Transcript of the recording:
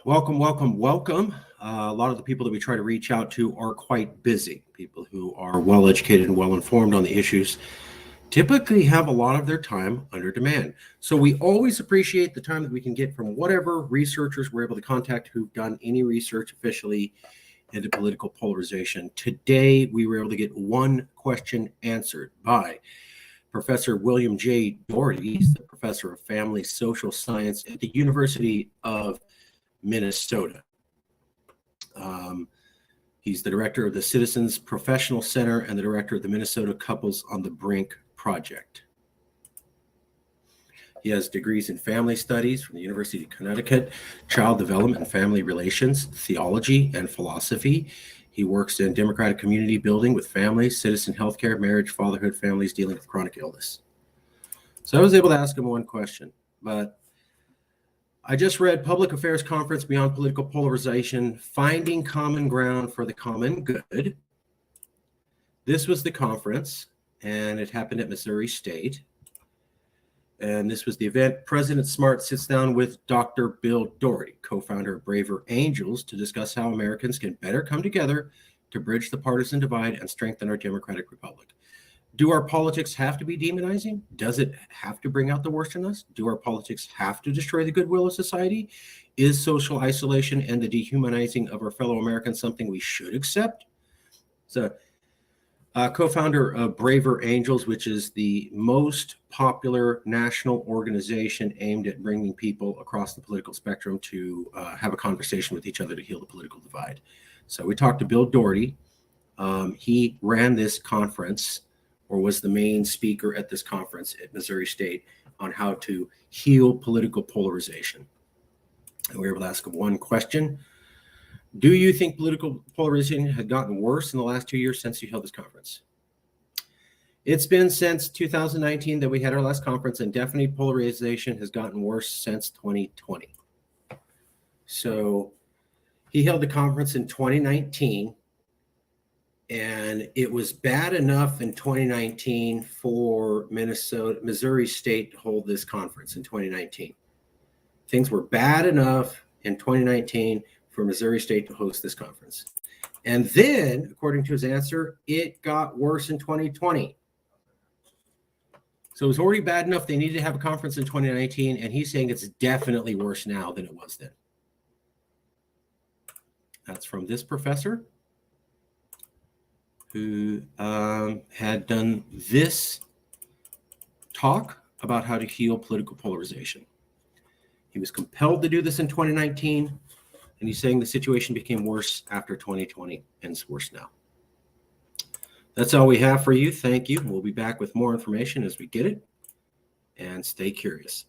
Welcome, welcome, welcome. A lot of the people that we try to reach out to are quite busy. People who are well educated and well informed on the issues typically have a lot of their time under demand. So we always appreciate the time that we can get from whatever researchers we're able to contact who've done any research officially into political polarization. Today, we were able to get one question answered by Professor William J. Doherty. He's the professor of family social science at the University of Minnesota. He's the director of the Citizens Professional Center and the director of the Minnesota Couples on the Brink Project. He has degrees in family studies from the University of Connecticut, child development and family relations, theology, and philosophy. He works in democratic community building with families, citizen healthcare, marriage, fatherhood, families dealing with chronic illness. So I was able to ask him one question, but I just read Public Affairs Conference Beyond Political Polarization, Finding Common Ground for the Common Good. This was the conference, and it happened at Missouri State. And this was the event. President Smart sits down with Dr. Bill Doherty, co-founder of Braver Angels, to discuss how Americans can better come together to bridge the partisan divide and strengthen our democratic republic. Do our politics have to be demonizing? Does it have to bring out the worst in us? Do our politics have to destroy the goodwill of society? Is social isolation and the dehumanizing of our fellow Americans something we should accept? So, co-founder of Braver Angels, which is the most popular national organization aimed at bringing people across the political spectrum to have a conversation with each other to heal the political divide. So we talked to Bill Doherty. He ran this conference, or was the main speaker at this conference at Missouri State, on how to heal political polarization. And we were able to ask him one question. Do you think political polarization had gotten worse in the last 2 years since you held this conference? It's been since 2019 that we had our last conference, and definitely polarization has gotten worse since 2020. So he held the conference in 2019. And it was bad enough in 2019 for Missouri State to hold this conference in 2019. Things were bad enough in 2019 for Missouri State to host this conference. And then, according to his answer, it got worse in 2020. So it was already bad enough they needed to have a conference in 2019, and he's saying it's definitely worse now than it was then. That's from this professor, who had done this talk about how to heal political polarization. He was compelled to do this in 2019, and he's saying the situation became worse after 2020, and it's worse now. That's all we have for you. Thank you. We'll be back with more information as we get it, and stay curious.